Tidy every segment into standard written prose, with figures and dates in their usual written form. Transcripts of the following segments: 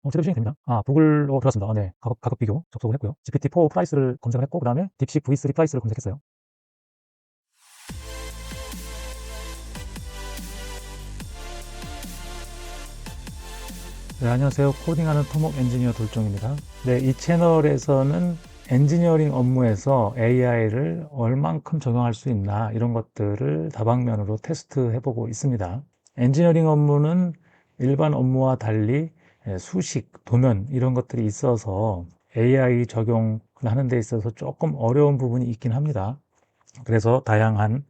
제대로 실행이 됩니다. 구글로 들어갔습니다. 네. 가격 비교 접속을 했고요. GPT-4 프라이스를 검색을 했고, 그 다음에 딥식 V3 프라이스를 검색했어요. 네, 안녕하세요. 코딩하는 토목 엔지니어 돌종입니다. 네, 이 채널에서는 엔지니어링 업무에서 AI를 얼만큼 적용할 수 있나 이런 것들을 다방면으로 테스트해보고 있습니다. 엔지니어링 업무는 일반 업무와 달리 수식, 도면 이런 것들이 있어서 AI 적용을 하는 데 있어서 조금 어려운 부분이 있긴 합니다. 그래서 다양한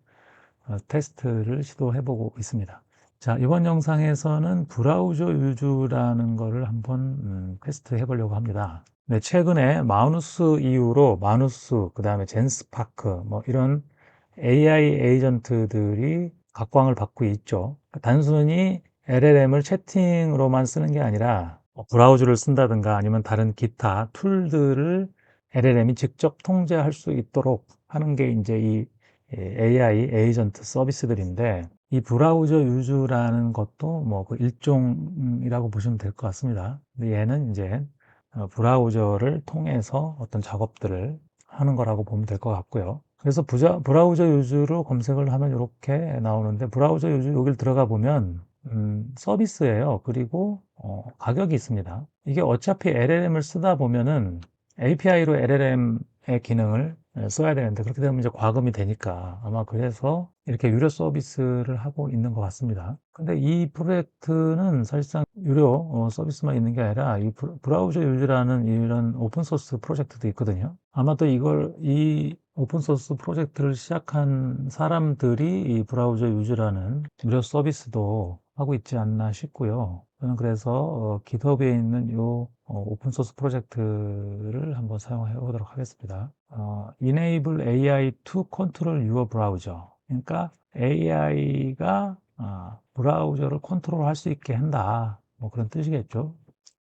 테스트를 시도해보고 있습니다. 자, 이번 영상에서는 브라우저 유주라는 거를 한번 테스트 해보려고 합니다. 네, 최근에 마우누스 이후로 마누스, 그 다음에 젠스파크, 뭐 이런 AI 에이전트들이 각광을 받고 있죠. 단순히 LLM을 채팅으로만 쓰는 게 아니라 브라우저를 쓴다든가 아니면 다른 기타 툴들을 LLM이 직접 통제할 수 있도록 하는 게 이제 이 AI 에이전트 서비스들인데, 이 브라우저 유저라는 것도 뭐 그 일종이라고 보시면 될 것 같습니다. 근데 얘는 이제 브라우저를 통해서 어떤 작업들을 하는 거라고 보면 될 것 같고요. 그래서 브라우저 유저로 검색을 하면 이렇게 나오는데, 브라우저 유저 여기를 들어가 보면 서비스예요. 그리고 가격이 있습니다. 이게 어차피 LLM을 쓰다 보면은 API로 LLM의 기능을 써야 되는데, 그렇게 되면 이제 과금이 되니까 아마 그래서 이렇게 유료 서비스를 하고 있는 것 같습니다. 근데 이 프로젝트는 사실상 유료 서비스만 있는 게 아니라 이 브라우저 유저라는 이런 오픈소스 프로젝트도 있거든요. 아마도 이 오픈소스 프로젝트를 시작한 사람들이 이 브라우저 유저라는 무료 서비스도 하고 있지 않나 싶고요. 저는 그래서 GitHub에 있는 이 오픈소스 프로젝트를 한번 사용해 보도록 하겠습니다. Enable AI to control your browser. 그러니까 AI가 브라우저를 컨트롤할 수 있게 한다. 뭐 그런 뜻이겠죠.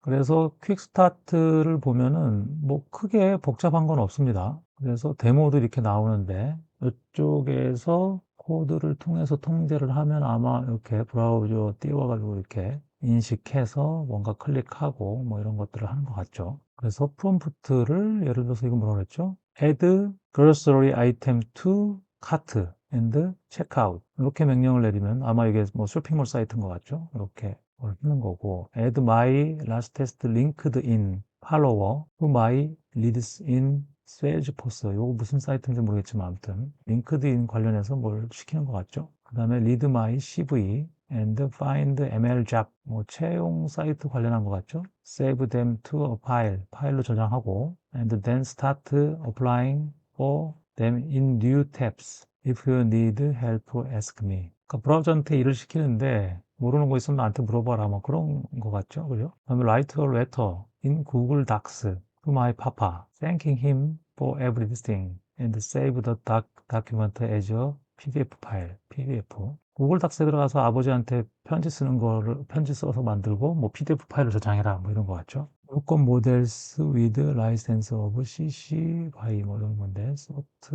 그래서 퀵스타트를 보면은 뭐 크게 복잡한 건 없습니다. 그래서 데모도 이렇게 나오는데, 이쪽에서 코드를 통해서 통제를 하면 아마 이렇게 브라우저 띄워가지고 이렇게 인식해서 뭔가 클릭하고 뭐 이런 것들을 하는 것 같죠. 그래서 프롬프트를 예를 들어서 이거 뭐라고 그랬죠? Add grocery item to cart and checkout. 이렇게 명령을 내리면 아마 이게 뭐 쇼핑몰 사이트인 것 같죠? 이렇게 하는 거고, add my latest linked in follower to my leads in Salesforce. 요거 무슨 사이트인지 모르겠지만 아무튼 링크드인 관련해서 뭘 시키는 것 같죠. 그 다음에 read my CV and find ML job, 뭐 채용 사이트 관련한 것 같죠. save them to a file, 파일로 저장하고, and then start applying for them in new tabs. If you need help, ask me. 그러니까 브라우저한테 일을 시키는데 모르는 거 있으면 나한테 물어봐라, 뭐 그런 거 같죠, 그죠? 그다음에 write a letter in Google Docs to my papa, thanking him for everything, and save the document as a PDF 파일, PDF. 구글 닥스에 들어가서 아버지한테 편지 써서 만들고 뭐 PDF 파일을 저장해라, 뭐 이런 거 같죠? 요건 모델스 with license of CC by 뭐 이런 건데, soft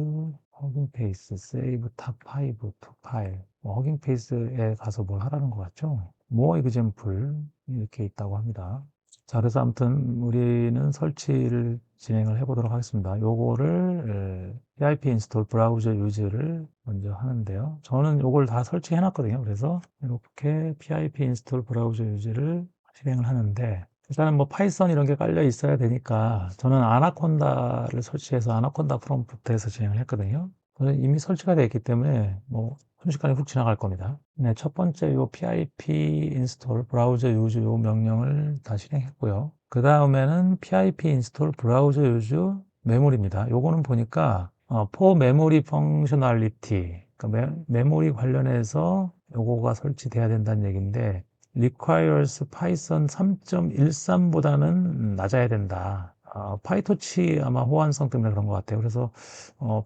허깅 페이스, 세이브 탑5 투 파일. 뭐 허깅 페이스에 가서 뭘 하라는 것 같죠? 모어 이그젬플 이렇게 있다고 합니다. 자, 그래서 아무튼 우리는 설치를 진행을 해보도록 하겠습니다. 요거를 PIP 인스톨 브라우저 유즈를 먼저 하는데요. 저는 요걸 다 설치해 놨거든요. 그래서 이렇게 PIP 인스톨 브라우저 유즈를 실행을 하는데, 일단은 뭐 파이썬 이런 게 깔려 있어야 되니까 저는 아나콘다를 설치해서 아나콘다 프롬프트에서 진행을 했거든요. 저는 이미 설치가 되어 있기 때문에 뭐 순식간에 훅 지나갈 겁니다. 네, 첫 번째 요 pip install 브라우저 유즈 요 명령을 다 실행했고요. 그 다음에는 pip install 브라우저 유즈 메모리입니다. 요거는 보니까 for memory functionality, 그러니까 메모리 관련해서 요거가 설치돼야 된다는 얘기인데, requires Python 3.13보다는 낮아야 된다. 파이토치 아마 호환성 때문에 그런 것 같아요. 그래서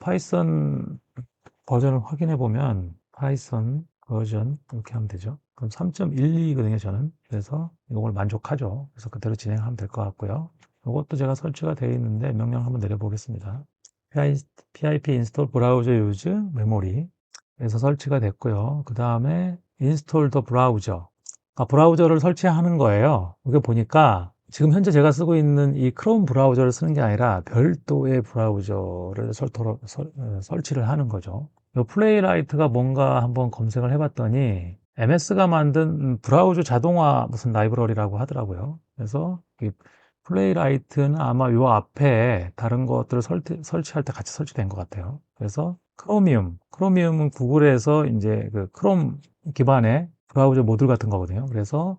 파이썬 버전을 확인해 보면 파이썬 버전 이렇게 하면 되죠. 그럼 3.12거든요, 저는. 그래서 이걸 만족하죠. 그래서 그대로 진행하면 될 것 같고요. 이것도 제가 설치가 되어 있는데 명령 한번 내려보겠습니다. pip install browser use memory. 그래서 설치가 됐고요. 그 다음에 install the browser. 브라우저를 설치하는 거예요. 이게 보니까 지금 현재 제가 쓰고 있는 이 크롬 브라우저를 쓰는 게 아니라 별도의 브라우저를 설치를 하는 거죠. 이 플레이라이트가 뭔가 한번 검색을 해봤더니 MS가 만든 브라우저 자동화 무슨 라이브러리라고 하더라고요. 그래서 이 플레이라이트는 아마 요 앞에 다른 것들을 설치할 때 같이 설치된 것 같아요. 그래서 크로미움은 구글에서 이제 그 크롬 기반의 브라우저 모듈 같은 거거든요. 그래서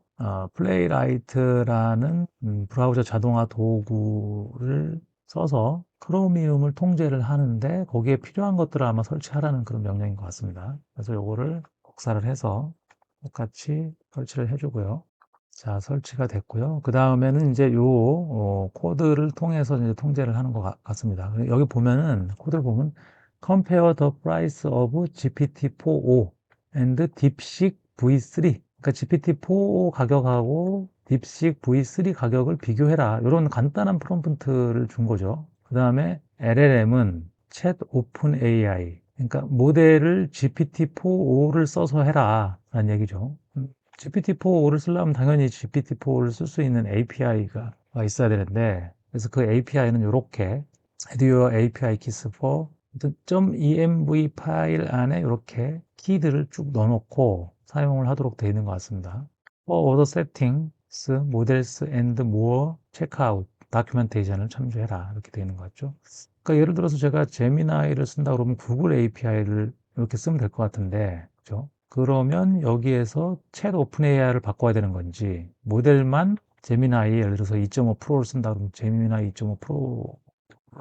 플레이라이트라는 브라우저 자동화 도구를 써서 크로미움을 통제를 하는데 거기에 필요한 것들을 아마 설치하라는 그런 명령인 것 같습니다. 그래서 요거를 복사를 해서 똑같이 설치를 해주고요. 자, 설치가 됐고요. 그 다음에는 이제 요 코드를 통해서 이제 통제를 하는 것 같습니다. 여기 보면은 코드를 보면 Compare the price of GPT-4o and DeepSeek V3. 그러니까 GPT-4o 가격하고 딥식 V3 가격을 비교해라. 이런 간단한 프롬프트를 준 거죠. 그 다음에 LLM은 챗 오픈 AI. 그러니까 모델을 GPT-4o를 써서 해라. 라는 얘기죠. GPT-4를 쓰려면 당연히 GPT-4를 쓸 수 있는 API가 있어야 되는데, 그래서 그 API는 이렇게 Add your API keys for .env 파일 안에 이렇게 키들을 쭉 넣어놓고 사용을 하도록 되어 있는 것 같습니다. For other settings, models and more, checkout, documentation을 참조해라. 이렇게 되어 있는 것 같죠. 그러니까 예를 들어서 제가 제미나이를 쓴다 그러면 구글 API를 이렇게 쓰면 될 것 같은데, 그죠? 그러면 여기에서 챗 오픈 AI를 바꿔야 되는 건지, 모델만 제미나이 예를 들어서 2.5 프로를 쓴다 그러면 제미나이 2.5 프로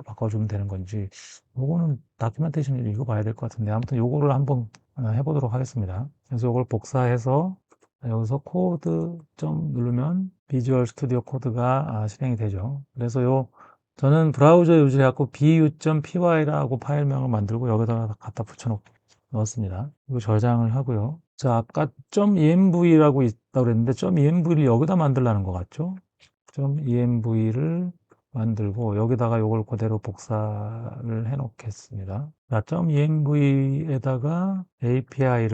바꿔주면 되는 건지, 요거는 다큐멘테이션을 읽어봐야 될 것 같은데, 아무튼 요거를 한번 해보도록 하겠습니다. 그래서 요걸 복사해서 여기서 코드 점 누르면 비주얼 스튜디오 코드가 실행이 되죠. 그래서 저는 브라우저 유지해갖고 bu.py라고 파일명을 만들고 여기다가 갖다 넣었습니다. 이거 저장을 하고요. 자, 아까 .env라고 있다고 그랬는데 .env를 여기다 만들라는 것 같죠? .env를 만들고 여기다가 이걸 그대로 복사를 해 놓겠습니다. 자, .env에다가 API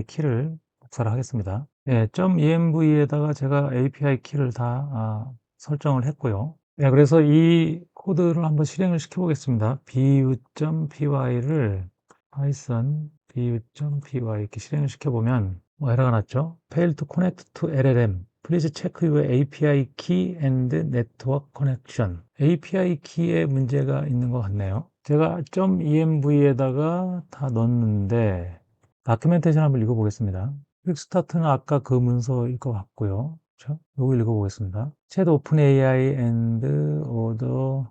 키를 복사를 하겠습니다. 네, .env에다가 제가 API 키를 다 설정을 했고요. 네, 그래서 이 코드를 한번 실행을 시켜 보겠습니다. bu.py를 python bu.py 이렇게 실행을 시켜보면 뭐 에러가 났죠? Fail to connect to LLM. Please check your API key and network connection. API 키에 문제가 있는 것 같네요. 제가 .env에다가 다 넣었는데 다큐멘테이션 한번 읽어보겠습니다. 퀵스타트는 아까 그 문서일 것 같고요. 그렇죠? 이거 읽어보겠습니다. Chat Open AI and Order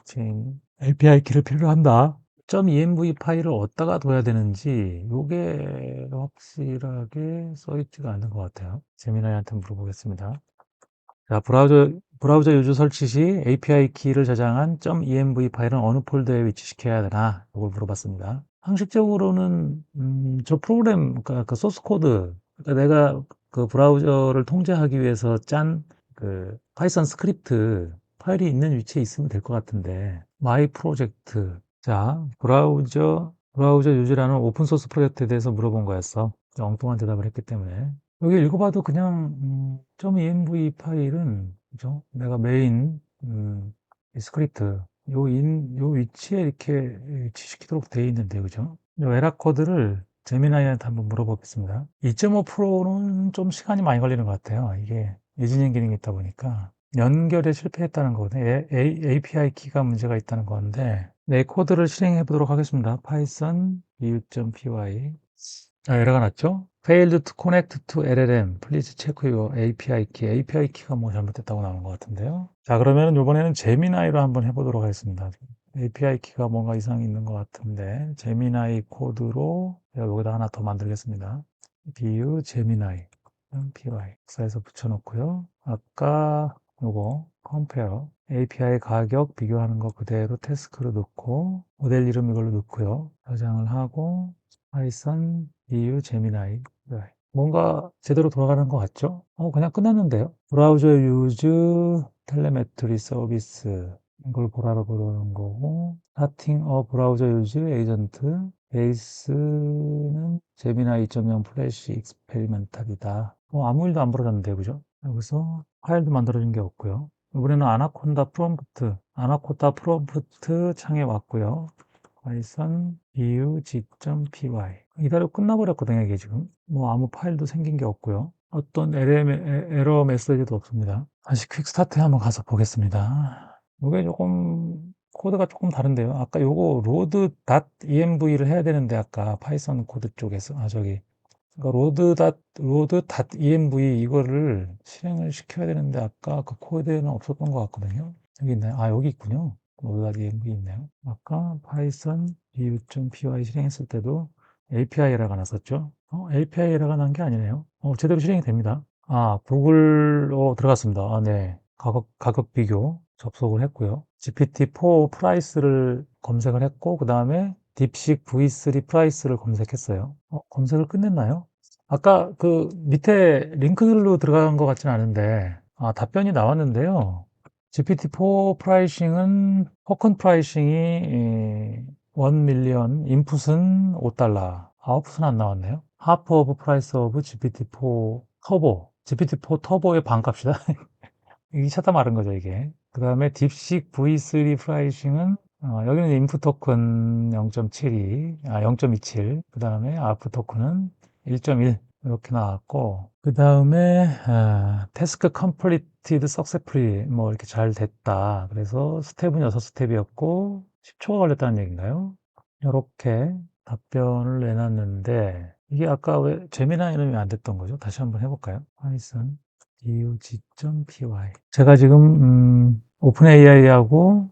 Chain API 키를 필요한다. .env 파일을 어디다가 둬야 되는지 이게 확실하게 써있지가 않은 것 같아요. 제미나이한테 물어보겠습니다. 자, 브라우저 유저 설치 시 API 키를 저장한 .env 파일은 어느 폴더에 위치시켜야 되나? 이걸 물어봤습니다. 상식적으로는 저 프로그램, 그러니까 그 소스 코드, 그러니까 내가 그 브라우저를 통제하기 위해서 짠 그 파이썬 스크립트 파일이 있는 위치에 있으면 될 것 같은데 마이 프로젝트. 자, 브라우저 유저라는 오픈소스 프로젝트에 대해서 물어본 거였어. 엉뚱한 대답을 했기 때문에. 여기 읽어봐도 그냥 .env 파일은 그죠? 내가 메인 이 스크립트 요 위치에 이렇게 위치시키도록 되어 있는데 그죠? 요 에라 코드를 제미나이한테 한번 물어보겠습니다. 2.5 프로는 좀 시간이 많이 걸리는 것 같아요. 이게 예진행 기능이 있다 보니까 연결에 실패했다는 거거든요. API 키가 문제가 있다는 건데 네, 코드를 실행해 보도록 하겠습니다. python bu.py 에러가 났죠? Failed to connect to LLM. Please check your API key. API 키가 뭐 잘못됐다고 나오는 것 같은데요. 자, 그러면 이번에는 제미나이로 한번 해보도록 하겠습니다. API 키가 뭔가 이상이 있는 것 같은데 제미나이 코드로 제가 여기다 하나 더 만들겠습니다. bu 제미나이 py 복사해서 붙여놓고요. 아까 요거 compare API 가격 비교하는 거 그대로 태스크로 넣고 모델 이름 이걸로 넣고요. 저장을 하고 파이썬 EU 제미나이 뭔가 제대로 돌아가는 것 같죠? 그냥 끝났는데요. 브라우저 유즈 텔레메트리 서비스 이걸 보라고 그러는 거고 스타팅 브라우저 유즈 에이전트 베이스는 제미나이 2.0 플래시 익스페리멘탈이다. 아무 일도 안 벌어졌는데 그죠? 여기서 파일도 만들어진 게 없고요. 이번에는 아나콘다 프롬프트 창에 왔고요. 파이썬 bug.py 이대로 끝나버렸거든요. 이게 지금 뭐 아무 파일도 생긴 게 없고요. 어떤 에러 메시지도 없습니다. 다시 퀵스타트에 한번 가서 보겠습니다. 이게 조금 코드가 조금 다른데요. 아까 요거 load.env를 해야 되는데 아까 파이썬 코드 쪽에서 저기 그러니까 load.env 이거를 실행을 시켜야 되는데 아까 그 코드에는 없었던 것 같거든요. 여기 있나요? 아, 여기 있군요. load.env 있네요. 아까 파이썬 vue.py 실행했을 때도 API 에러가 났었죠. API 에러가 난 게 아니네요. 제대로 실행이 됩니다. 아, 구글로 들어갔습니다. 아, 네. 가격 비교 접속을 했고요. GPT-4 프라이스를 검색을 했고, 그 다음에 딥식 V3 프라이스를 검색했어요. 검색을 끝냈나요? 아까 그 밑에 링크들로 들어간 것 같지는 않은데, 답변이 나왔는데요. GPT-4 프라이싱은, 토큰 프라이싱이 1 밀리언, 인풋은 $5, 아웃풋은 안 나왔네요. 하프 오브 프라이스 오브 GPT-4 터보, GPT-4 터보의 반값이다. 이게 찾다 마른 거죠, 이게. 그 다음에 딥식 V3 프라이싱은 여기는 인풋 토큰 0.72, 0.27, 그 다음에 아웃풋 토큰은 1.1 이렇게 나왔고, 그 다음에 태스크 컴플리티드 석세풀리 뭐 이렇게 잘 됐다. 그래서 스텝은 6스텝이었고 10초가 걸렸다는 얘기인가요? 이렇게 답변을 내놨는데 이게 아까 왜 제미나이는 왜 안 됐던 거죠? 다시 한번 해볼까요? 파이썬 bug.py 제가 지금 오픈 AI하고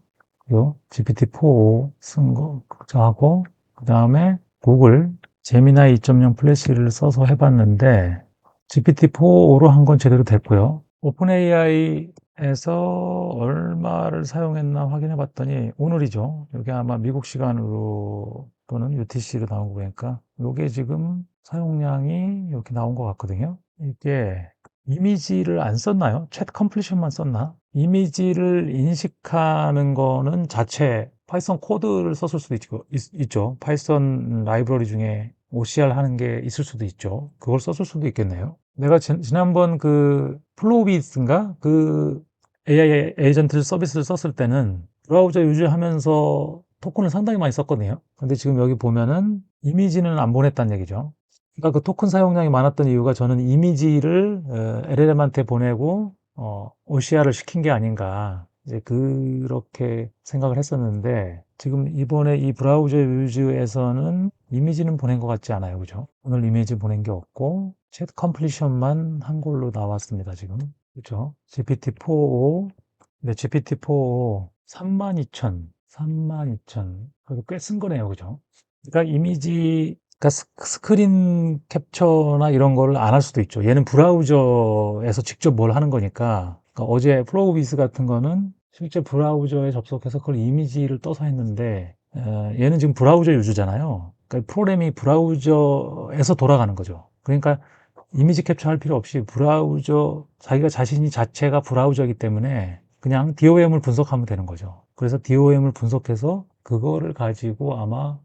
GPT-4 쓴 거 저하고 그 다음에 구글 제미나이 2.0 플래시를 써서 해봤는데 GPT-4로 한 건 제대로 됐고요. 오픈 AI에서 얼마를 사용했나 확인해 봤더니 오늘이죠. 여기 아마 미국 시간으로 또는 UTC로 나온 거 보니까 이게 지금 사용량이 이렇게 나온 것 같거든요. 이게 이미지를 안 썼나요? 챗 컴플리션만 썼나? 이미지를 인식하는 거는 자체 파이썬 코드를 썼을 수도 있죠. 파이썬 라이브러리 중에 OCR 하는 게 있을 수도 있죠. 그걸 썼을 수도 있겠네요. 내가 지난번 그 플로우비스인가? 그 AI 에이전트 서비스를 썼을 때는 브라우저 유지하면서 토큰을 상당히 많이 썼거든요. 근데 지금 여기 보면은 이미지는 안 보냈다는 얘기죠. 그러니까 그 토큰 사용량이 많았던 이유가 저는 이미지를 LLM한테 보내고 OCR을 시킨 게 아닌가 이제 그렇게 생각을 했었는데 지금 이번에 이 브라우저 유즈에서는 이미지는 보낸 것 같지 않아요, 그죠? 오늘 이미지 보낸 게 없고 챗 컴플리션만 한 걸로 나왔습니다, 지금. 그죠? GPT-4o, 네, GPT-4o 32,000, 32,000. 그래도 꽤 쓴 거네요, 그죠? 그러니까 이미지, 그러니까 스크린 캡처나 이런 걸 안 할 수도 있죠. 얘는 브라우저에서 직접 뭘 하는 거니까. 그러니까 어제 플로우비스 같은 거는 실제 브라우저에 접속해서 그걸 이미지를 떠서 했는데, 얘는 지금 브라우저 유저잖아요. 그러니까 프로그램이 브라우저에서 돌아가는 거죠. 그러니까 이미지 캡처할 필요 없이 브라우저, 자기가 자신이 자체가 브라우저이기 때문에 그냥 DOM을 분석하면 되는 거죠. 그래서 DOM을 분석해서 그거를 가지고 아마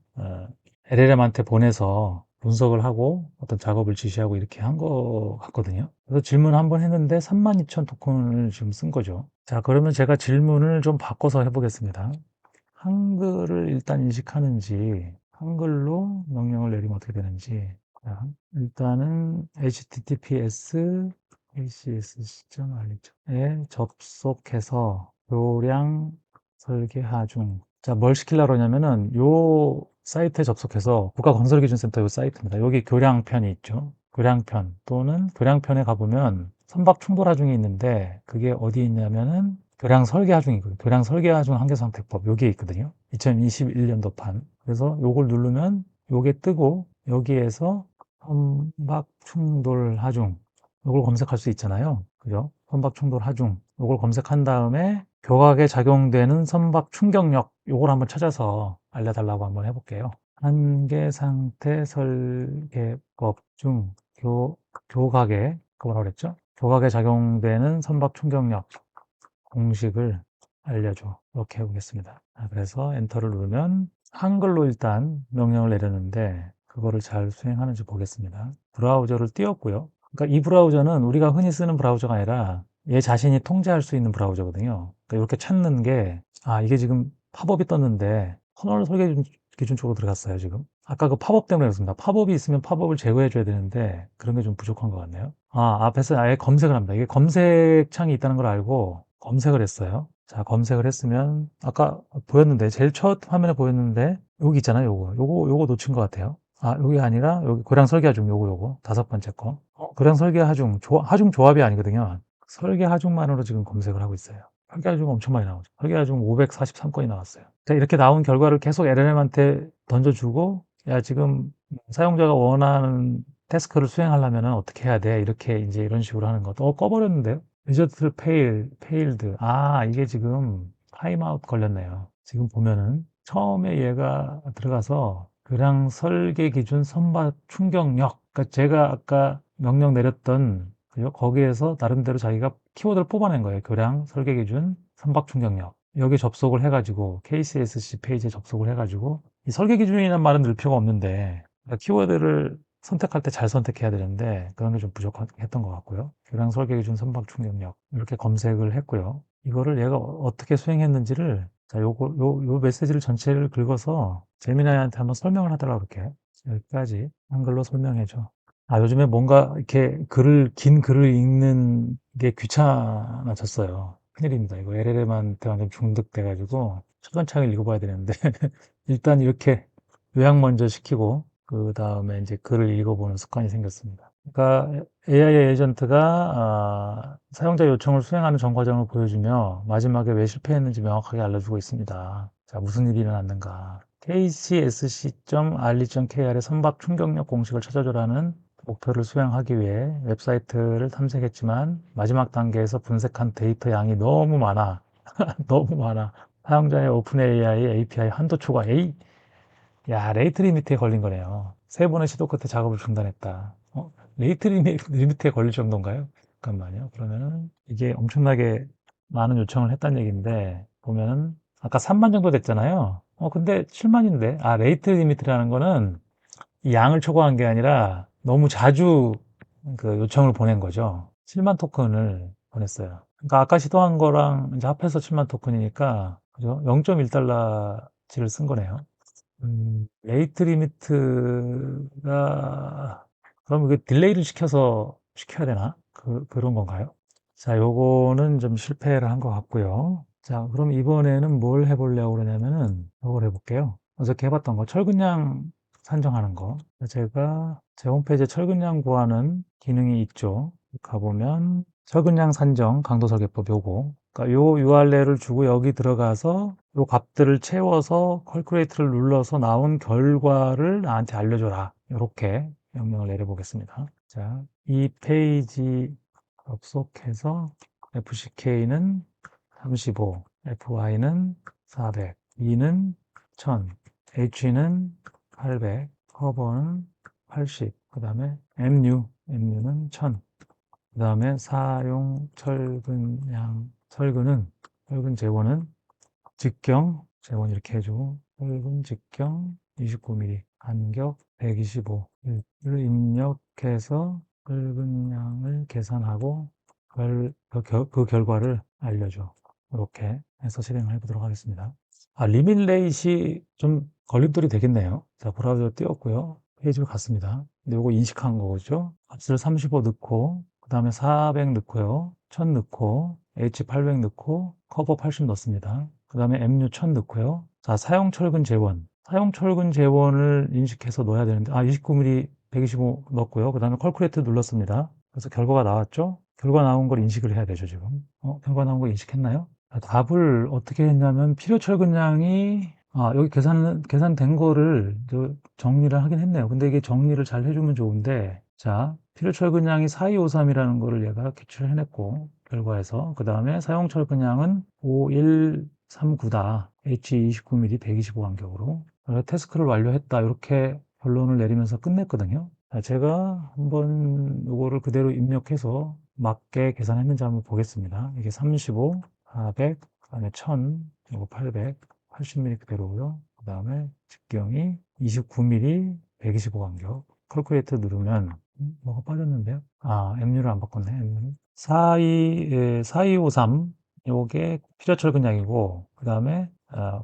LLM한테 보내서 분석을 하고 어떤 작업을 지시하고 이렇게 한 거 같거든요. 그래서 질문 한번 했는데 32,000 토큰을 지금 쓴 거죠. 자, 그러면 제가 질문을 좀 바꿔서 해보겠습니다. 한글을 일단 인식하는지, 한글로 명령을 내리면 어떻게 되는지. 자, 일단은 https acs.r리에 접속해서 교량 설계하 중. 자, 뭘 시키려고 그러냐면은 요 사이트에 접속해서 국가건설기준센터 요 사이트입니다. 여기 교량편이 있죠. 교량편 또는 교량편에 가보면 선박 충돌하중이 있는데 그게 어디 있냐면은 교량 설계하중이거든요. 교량 설계하중 한계선택법 여기에 있거든요. 2021년도판. 그래서 요걸 누르면 요게 뜨고 여기에서 선박 충돌 하중 요걸 검색할 수 있잖아요. 그죠? 선박 충돌 하중 요걸 검색한 다음에 교각에 작용되는 선박 충격력 요걸 한번 찾아서 알려달라고 한번 해볼게요. 한계 상태 설계법 중 교각에 뭐라 그랬죠? 교각에 작용되는 선박 충격력 공식을 알려줘. 이렇게 해보겠습니다. 그래서 엔터를 누르면 한글로 일단 명령을 내렸는데 그거를 잘 수행하는지 보겠습니다. 브라우저를 띄웠고요. 그러니까 이 브라우저는 우리가 흔히 쓰는 브라우저가 아니라 얘 자신이 통제할 수 있는 브라우저거든요. 그러니까 이렇게 찾는 게, 아, 이게 지금 팝업이 떴는데 터널 설계 기준 쪽으로 들어갔어요, 지금. 아까 그 팝업 때문에 그렇습니다. 팝업이 있으면 팝업을 제거해줘야 되는데 그런 게 좀 부족한 것 같네요. 아, 앞에서 아예 검색을 합니다. 이게 검색 창이 있다는 걸 알고 검색을 했어요. 자, 검색을 했으면 아까 보였는데 제일 첫 화면에 보였는데 여기 있잖아요. 요거 놓친 것 같아요. 아, 여기 아니라 여기 고량 설계 하중 요거 다섯 번째 거. 고량 설계 하중 하중 조합이 아니거든요. 설계 하중만으로 지금 검색을 하고 있어요. 설계 하중 엄청 많이 나오죠. 설계 하중 543건이 나왔어요. 자, 이렇게 나온 결과를 계속 LLM한테 던져주고, 야, 지금 사용자가 원하는 태스크를 수행하려면 어떻게 해야 돼? 이렇게 이제 이런 식으로 하는 것. 꺼버렸는데요? 리저트 페일드. 아, 이게 지금 타임아웃 걸렸네요. 지금 보면은 처음에 얘가 들어가서 교량 설계 기준 선박 충격력. 그러니까 제가 아까 명령 내렸던 거기에서 나름대로 자기가 키워드를 뽑아낸 거예요. 교량 설계 기준 선박 충격력. 여기 접속을 해가지고 KCSC 페이지에 접속을 해가지고 이 설계 기준이라는 말은 넣을 필요가 없는데 그러니까 키워드를 선택할 때 잘 선택해야 되는데 그런 게 좀 부족했던 것 같고요. 교량 설계 기준 선박 충격력 이렇게 검색을 했고요. 이거를 얘가 어떻게 수행했는지를 자, 요 메시지를 전체를 긁어서 제미나이한테 한번 설명을 하더라고 그렇게 여기까지 한글로 설명해줘. 아, 요즘에 뭔가 이렇게 긴 글을 읽는 게 귀찮아졌어요. 큰일입니다. 이거 LLM한테 완전 중독돼가지고 초전창을 읽어봐야 되는데 일단 이렇게 요약 먼저 시키고 그 다음에 이제 글을 읽어보는 습관이 생겼습니다. 그러니까 AI 사용자 요청을 수행하는 전 과정을 보여주며 마지막에 왜 실패했는지 명확하게 알려주고 있습니다. 자, 무슨 일이 일어났는가? kcsc.rli.kr의 선박 충격력 공식을 찾아줘라는 목표를 수행하기 위해 웹사이트를 탐색했지만 마지막 단계에서 분석한 데이터 양이 너무 많아. 너무 많아. 사용자의 오픈 AI API 한도 초과. 야, 레이트 리미트에 걸린 거네요. 세 번의 시도 끝에 작업을 중단했다. 레이트 리미트에 걸릴 정도인가요? 잠깐만요. 그러면은 이게 엄청나게 많은 요청을 했다는 얘기인데 보면은 아까 3만 정도 됐잖아요. 근데 7만인데 레이트 리미트라는 거는 이 양을 초과한 게 아니라 너무 자주 그 요청을 보낸 거죠. 7만 토큰을 보냈어요. 그러니까 아까 시도한 거랑 이제 합해서 7만 토큰이니까 그죠? 0.1달러치를 쓴 거네요. 레이트 리미트가 그럼 이게 딜레이를 시켜야 되나? 그런 건가요? 자, 요거는 좀 실패를 한 것 같고요. 자, 그럼 이번에는 뭘 해보려고 그러냐면은 이걸 해볼게요. 어저께 해봤던 거, 철근량 산정하는 거. 제가 제 홈페이지에 철근량 구하는 기능이 있죠. 가보면 철근량 산정 강도설계법 요거. 그러니까 요 URL을 주고 여기 들어가서 요 값들을 채워서 컬큘레이트를 눌러서 나온 결과를 나한테 알려줘라. 이렇게 명령을 내려보겠습니다. 자, 이 페이지 접속해서 FCK는 35, FY는 400, E는 1000, H는 800, 커버는 80, 그 다음에 MU는 1000, 그 다음에 사용 철근 재원은 직경, 재원 이렇게 해주고, 철근 직경 29mm, 간격 125를 입력해서 철근량을 계산하고 그 결과를 알려줘. 이렇게 해서 실행을 해보도록 하겠습니다. 리밋 레이시 좀 걸림돌이 되겠네요. 자, 브라우저 띄웠고요. 페이지로 갔습니다. 근데 이거 인식한 거죠. 값을 35 넣고, 그 다음에 400 넣고요. 1000 넣고, H800 넣고, 커버 80 넣습니다. 그 다음에 MU 1000 넣고요. 자, 사용 철근 재원. 사용 철근 재원을 인식해서 넣어야 되는데, 29mm 125 넣었고요. 그 다음에 컬큘레이트 눌렀습니다. 그래서 결과가 나왔죠? 결과 나온 걸 인식을 해야 되죠, 지금. 결과 나온 거 인식했나요? 답을 어떻게 했냐면 필요 철근량이 여기 계산된 거를 정리를 하긴 했네요. 근데 이게 정리를 잘 해주면 좋은데 자 필요 철근량이 4253이라는 거를 얘가 캐치를 해냈고 결과에서 그 다음에 사용 철근량은 5139다. H29mm 125 간격으로 태스크를 완료했다. 이렇게 결론을 내리면서 끝냈거든요. 제가 한번 이거를 그대로 입력해서 맞게 계산했는지 한번 보겠습니다. 이게 35, 400, 그 다음에 1000, 이거 800, 80mm 그대로고요. 그 다음에 직경이 29mm, 125 간격. 컬큘레이터 누르면 뭐가 빠졌는데요? 아, M유를 안 바꿨네. M유를. 4253 요게 필요 철근량이고 그다음에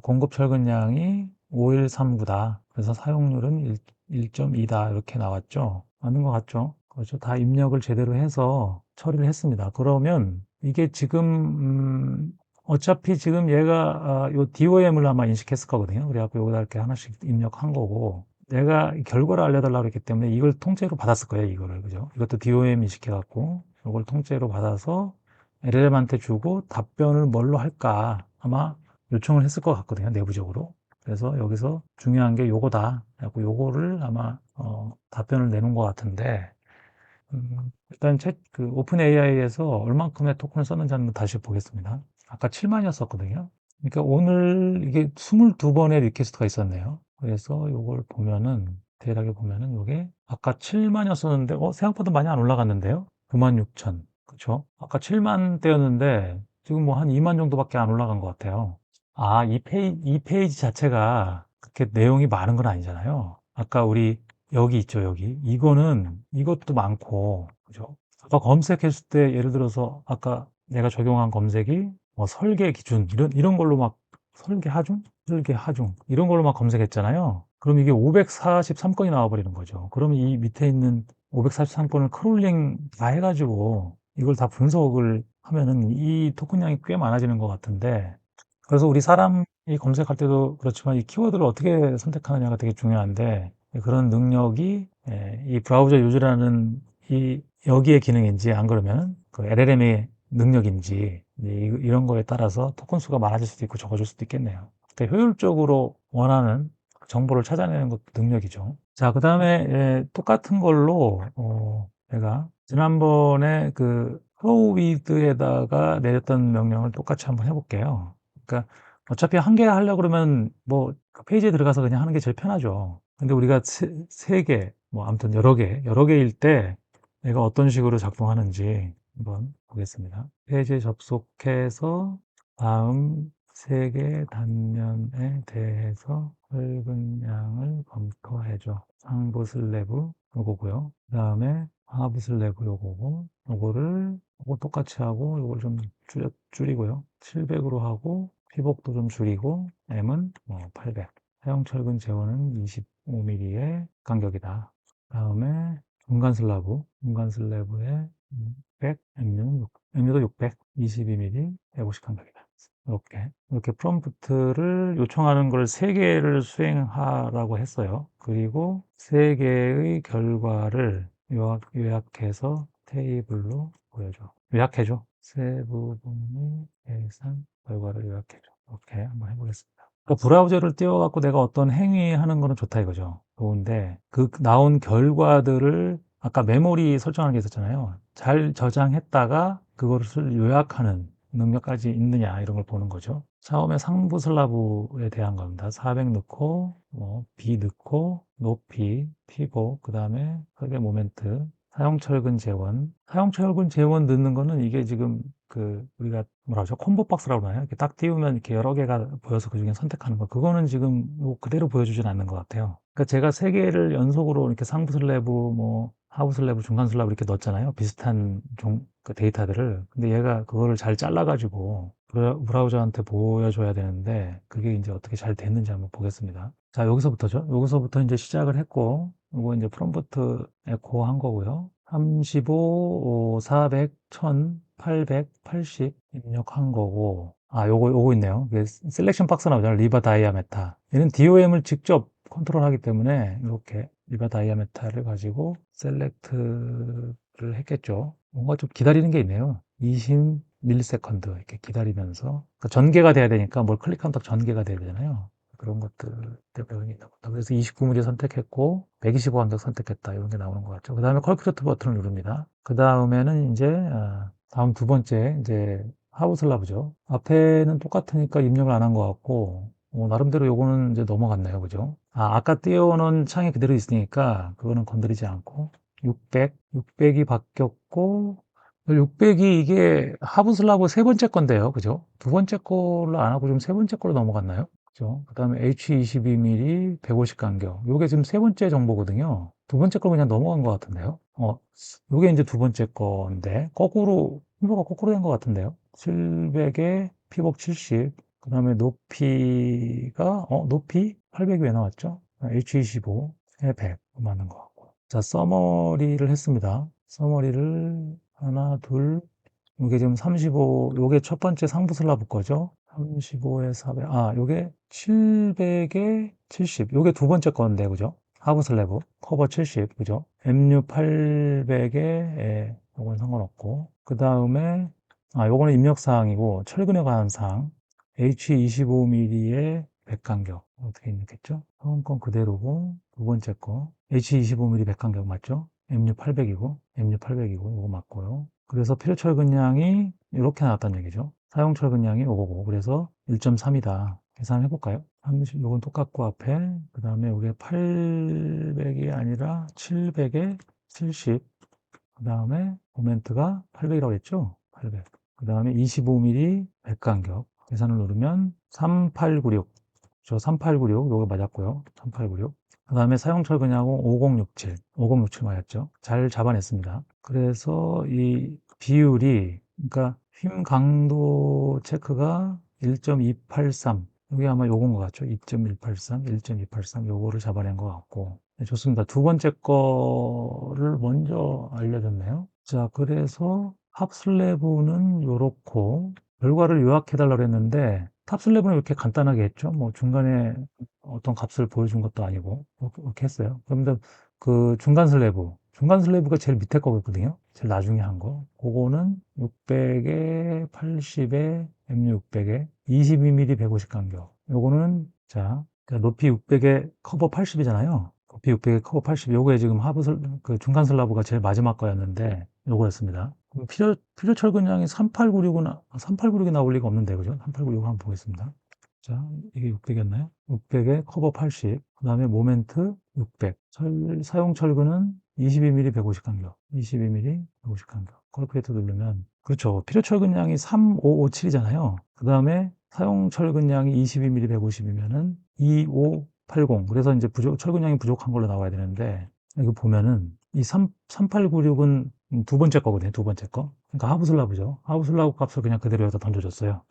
공급 철근량이 5139다. 그래서 사용률은 1.2다. 이렇게 나왔죠. 맞는 것 같죠? 그렇죠. 다 입력을 제대로 해서 처리를 했습니다. 그러면 이게 지금 어차피 지금 얘가 요 DOM을 아마 인식했을 거거든요. 그래갖고 여기다 이렇게 하나씩 입력한 거고 내가 결과를 알려달라고 그랬기 때문에 이걸 통째로 받았을 거예요, 이거를. 그죠? 이것도 DOM 인식해갖고, 이걸 통째로 받아서 LLM한테 주고 답변을 뭘로 할까 아마 요청을 했을 것 같거든요, 내부적으로. 그래서 여기서 중요한 게 요거다. 그래갖고 요거를 아마, 답변을 내놓은 것 같은데, 일단 그 오픈 AI에서 얼만큼의 토큰을 썼는지 한번 다시 보겠습니다. 아까 7만이었었거든요. 그러니까 오늘 이게 22번의 리퀘스트가 있었네요. 그래서 이걸 보면은 대략에 보면은 이게 아까 7만이었었는데 생각보다 많이 안 올라갔는데요. 9만 6천. 그렇죠? 아까 7만 대였는데 지금 뭐 한 2만 정도밖에 안 올라간 것 같아요. 아, 이 페이지 자체가 그렇게 내용이 많은 건 아니잖아요. 아까 우리 여기 있죠, 여기. 이것도 많고, 그죠? 아까 검색했을 때 예를 들어서 아까 내가 적용한 검색이 뭐 설계 기준 이런 걸로 막 설계 하중 이런 걸로 막 검색했잖아요. 그럼 이게 543건이 나와버리는 거죠. 그러면 이 밑에 있는 543건을 크롤링 다 해가지고 이걸 다 분석을 하면은 이 토큰량이 꽤 많아지는 것 같은데 그래서 우리 사람이 검색할 때도 그렇지만 이 키워드를 어떻게 선택하느냐가 되게 중요한데 그런 능력이 이 브라우저 유저라는 이 여기의 기능인지 안 그러면 그 LLM의 능력인지 이런 거에 따라서 토큰 수가 많아질 수도 있고 적어질 수도 있겠네요. 그러니까 효율적으로 원하는 정보를 찾아내는 것도 능력이죠. 자, 그 다음에 똑같은 걸로 제가 지난번에 그 flow with에다가 내렸던 명령을 똑같이 한번 해볼게요. 그러니까 어차피 한 개 하려고 그러면 뭐그 페이지에 들어가서 그냥 하는 게 제일 편하죠. 근데 우리가 세 개, 뭐 아무튼 여러 개일 때 내가 어떤 식으로 작동하는지 한번 보겠습니다. 페이지에 접속해서 다음 세 개 단면에 대해서 붉은 양을 검토해줘. 상부 슬래브 요거고요. 그 다음에 하부 슬래브 요거고 요거 똑같이 하고 요걸 좀 줄이고요. 700으로 하고 피복도 좀 줄이고 M은 뭐 800. 사용 철근 재원은 25mm의 간격이다. 다음에 중간 슬래브에 100, M유도 600, 22mm, 150 간격이다. 이렇게 프롬프트를 요청하는 걸 3개를 수행하라고 했어요. 그리고 3개의 결과를 요약해서 테이블로 보여줘. 요약해줘. 세 부분의 계산 결과를 요약해줘. 이렇게 한번 해보겠습니다. 그러니까 브라우저를 띄워갖고 내가 어떤 행위하는 거는 좋다 이거죠. 좋은데 그 나온 결과들을 아까 메모리 설정하는 게 있었잖아요. 잘 저장했다가 그것을 요약하는 능력까지 있느냐 이런 걸 보는 거죠. 처음에 상부 슬라브에 대한 겁니다. 400 넣고 뭐 B 넣고 높이 피복 그 다음에 설계 모멘트 사용 철근 재원 넣는 거는 이게 지금 그 우리가 뭐라 그러죠? 콤보 박스라고 하나요? 이렇게 딱 띄우면 이렇게 여러 개가 보여서 그 중에 선택하는 거. 그거는 지금 뭐 그대로 보여주진 않는 것 같아요. 그러니까 제가 세 개를 연속으로 이렇게 상부 슬래브, 뭐 하부 슬래브, 중간 슬래브 이렇게 넣었잖아요. 비슷한 그 데이터들을. 근데 얘가 그거를 잘 잘라가지고 브라우저한테 보여줘야 되는데 그게 이제 어떻게 잘 됐는지 한번 보겠습니다. 자, 여기서부터죠. 여기서부터 이제 시작을 했고, 이거 이제 프롬프트 에코 한 거고요. 35, 400, 1000, 880 입력한 거고, 아, 요거 있네요. 이게 셀렉션 박스 나오잖아요. 리바 다이아 메타. 얘는 DOM을 직접 컨트롤하기 때문에 이렇게 리바 다이아 메타를 가지고 셀렉트를 했겠죠. 뭔가 좀 기다리는 게 있네요. 20 밀리세컨드 이렇게 기다리면서 그러니까 전개가 돼야 되니까 뭘 클릭하면 딱 전개가 돼야 되잖아요. 그런 것들 때문에 있나 보다. 그래서 29mm 선택했고 125 간격 선택했다 이런 게 나오는 것 같죠. 그 다음에 컬프레트 버튼을 누릅니다. 그 다음에는 이제 다음 두 번째 이제 하부 슬라브죠. 앞에는 똑같으니까 입력을 안 한 것 같고 나름대로 요거는 이제 넘어갔네요. 그죠? 아까 띄워놓은 창이 그대로 있으니까 그거는 건드리지 않고 600이 바뀌었고 600이 이게 하부 슬라브 세 번째 건데요. 그죠? 두 번째 걸로 안 하고 좀 세 번째 걸로 넘어갔나요? 그죠? 그 다음에 H22mm 150 간격. 요게 지금 세 번째 정보거든요. 두 번째 거 그냥 넘어간 것 같은데요. 요게 이제 두 번째 건데, 순서가 거꾸로 된 것 같은데요. 700에 피복 70, 그 다음에 높이 800이 왜 나왔죠? H25에 100 맞는 것 같고. 자, 서머리를 했습니다. 서머리를 하나, 둘, 요게 지금 35, 요게 첫 번째 상부 슬라브 거죠? 35에 400, 요게 700에 70, 요게 두 번째 건데, 그죠? 하부 슬래브, 커버 70, 그죠? MU 800에, 요건 상관없고. 그 다음에, 요거는 입력사항이고, 철근에 관한 사항. H25mm의 백간격. 어떻게 입력했죠? 처음 건 그대로고, 두 번째 거. H25mm 백간격 맞죠? MU 800이고, MU 800이고, 이거 맞고요. 그래서 필요 철근량이 이렇게 나왔다는 얘기죠. 사용 철근량이 요거고, 그래서 1.3이다. 계산해 볼까요? 30, 요건 똑같고 앞에, 그 다음에 우리가 800이 아니라 700에 70, 그 다음에 모멘트가 800이라고 했죠? 800. 그 다음에 25mm 백간격. 계산을 누르면 3896. 저 3896, 요거 맞았고요. 3896. 그 다음에 사용 철근량은 5067. 5067 맞았죠? 잘 잡아냈습니다. 그래서 이 비율이, 그러니까 힘 강도 체크가 1.283. 이게 아마 요건 것 같죠? 2.183, 1.283 요거를 잡아낸 것 같고. 네, 좋습니다. 두 번째 거를 먼저 알려줬네요. 자, 그래서 탑슬래브는 요렇고, 결과를 요약해달라고 했는데, 탑슬래브는 이렇게 간단하게 했죠. 뭐 중간에 어떤 값을 보여준 것도 아니고, 이렇게 했어요. 그런데 그 중간 슬래브가 제일 밑에 거거든요. 제일 나중에 한 거. 그거는 600에 80에 M600에 22mm 150 간격. 요거는, 자, 그러니까 높이 600에 커버 80이잖아요. 높이 600에 커버 80. 요거에 지금 그 중간 슬라브가 제일 마지막 거였는데, 요거였습니다. 필요 철근량이 3896이 나올 리가 없는데, 그죠? 3896 한번 보겠습니다. 자, 이게 600이었나요? 600에 커버 80, 그 다음에 모멘트 600. 사용 철근은 22mm 150 간격. 22mm 150 간격. 컬쿠레이터 누르면, 그렇죠. 필요 철근량이 3557이잖아요. 그 다음에 사용 철근량이 22mm 150이면은 2580. 그래서 이제 철근량이 부족한 걸로 나와야 되는데, 이거 보면은 이 3896은 두 번째 거거든요. 두 번째 거. 그러니까 하부슬라브죠. 하부슬라브 값을 그냥 그대로 여기다 던져줬어요.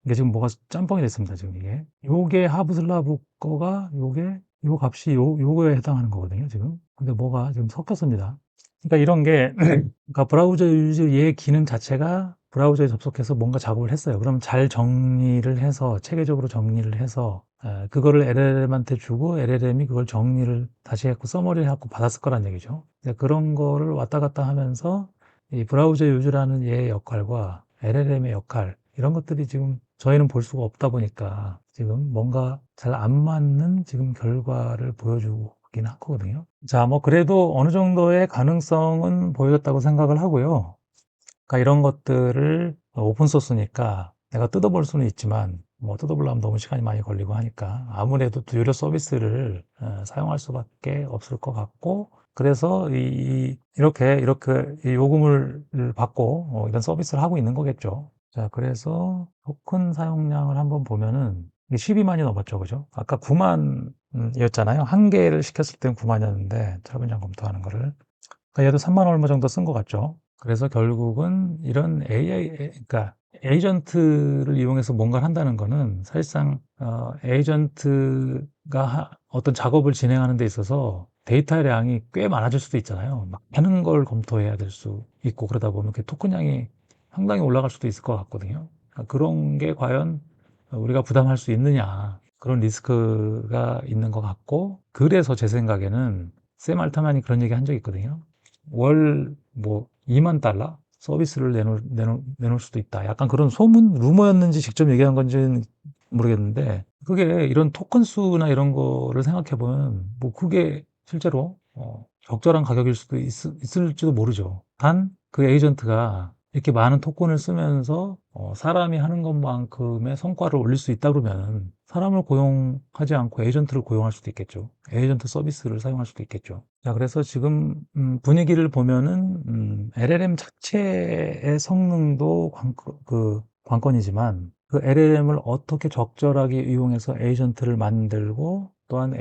이게 지금 뭐가 짬뽕이 됐습니다. 지금 이게. 요게 하부슬라브 거가 요 값이 요거에 해당하는 거거든요. 지금. 근데 뭐가 지금 섞였습니다. 그러니까 이런 게, 그러니까 브라우저 유저 얘 기능 자체가 브라우저에 접속해서 뭔가 작업을 했어요. 그럼 잘 정리를 해서, 체계적으로 정리를 해서, 그거를 LLM한테 주고 LLM이 그걸 정리를 다시 했고 서머리를 해갖고 받았을 거란 얘기죠. 그런 거를 왔다 갔다 하면서 이 브라우저 유저라는 얘의 역할과 LLM의 역할, 이런 것들이 지금 저희는 볼 수가 없다 보니까 지금 뭔가 잘 안 맞는 지금 결과를 보여주긴 하거든요. 자, 뭐 그래도 어느 정도의 가능성은 보여줬다고 생각을 하고요. 그러니까 이런 것들을 오픈소스니까 내가 뜯어볼 수는 있지만 뭐 뜯어보려면 너무 시간이 많이 걸리고 하니까 아무래도 유료 서비스를 사용할 수밖에 없을 것 같고, 그래서 이렇게 이 요금을 받고 이런 서비스를 하고 있는 거겠죠. 자, 그래서 토큰 사용량을 한번 보면은 12만이 넘었죠, 그죠? 아까 9만이었잖아요. 한 개를 시켰을 때는 9만이었는데 철분장 검토하는 거를. 그러니까 얘도 3만 얼마 정도 쓴 것 같죠. 그래서 결국은 이런 그러니까 에이전트를 이용해서 뭔가를 한다는 거는 사실상 에이전트가 어떤 작업을 진행하는 데 있어서 데이터의 양이 꽤 많아질 수도 있잖아요. 막 많은 걸 검토해야 될 수 있고, 그러다 보면 그 토큰량이 상당히 올라갈 수도 있을 것 같거든요. 그러니까 그런 게 과연 우리가 부담할 수 있느냐, 그런 리스크가 있는 것 같고, 그래서 제 생각에는 샘 알트만이 그런 얘기 한 적이 있거든요. 월 뭐 2만 달러 서비스를 내놓을 수도 있다. 약간 그런 소문, 루머였는지 직접 얘기한 건지는 모르겠는데, 그게 이런 토큰 수나 이런 거를 생각해 보면 뭐 그게 실제로 적절한 가격일 수도 있을지도 모르죠. 단 그 에이전트가 이렇게 많은 토큰을 쓰면서 사람이 하는 것만큼의 성과를 올릴 수 있다 그러면 사람을 고용하지 않고 에이전트를 고용할 수도 있겠죠. 에이전트 서비스를 사용할 수도 있겠죠. 자, 그래서 지금 분위기를 보면은 LLM 자체의 성능도 관건이지만 그 LLM을 어떻게 적절하게 이용해서 에이전트를 만들고, 또한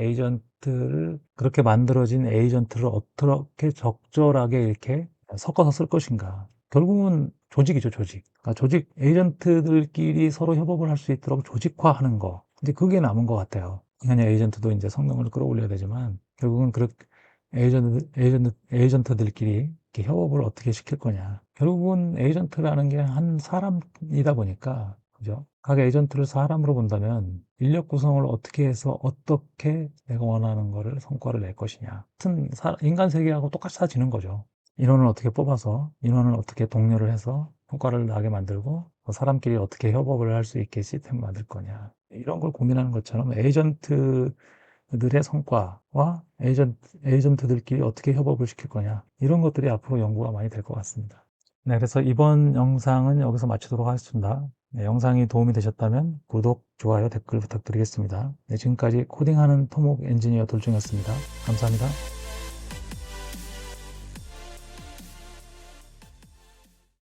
에이전트를 그렇게 만들어진 에이전트를 어떻게 적절하게 이렇게 섞어서 쓸 것인가. 결국은 조직이죠, 조직. 그러니까 조직 에이전트들끼리 서로 협업을 할 수 있도록 조직화하는 거. 이제 그게 남은 것 같아요. 그냥 에이전트도 이제 성능을 끌어올려야 되지만 결국은 그렇게 에이전트들끼리 이렇게 협업을 어떻게 시킬 거냐. 결국은 에이전트라는 게 한 사람이다 보니까, 그죠? 각 에이전트를 사람으로 본다면 인력 구성을 어떻게 해서 어떻게 내가 원하는 거를 성과를 낼 것이냐. 같은 인간 세계하고 똑같이 사지는 거죠. 인원을 어떻게 뽑아서, 인원을 어떻게 독려를 해서 성과를 나게 만들고, 사람끼리 어떻게 협업을 할 수 있게 시스템을 만들 거냐. 이런 걸 고민하는 것처럼 에이전트들의 성과와 에이전트들끼리 어떻게 협업을 시킬 거냐. 이런 것들이 앞으로 연구가 많이 될 것 같습니다. 네, 그래서 이번 영상은 여기서 마치도록 하겠습니다. 네, 영상이 도움이 되셨다면 구독, 좋아요, 댓글 부탁드리겠습니다. 네, 지금까지 코딩하는 토목 엔지니어 돌중이었습니다. 감사합니다.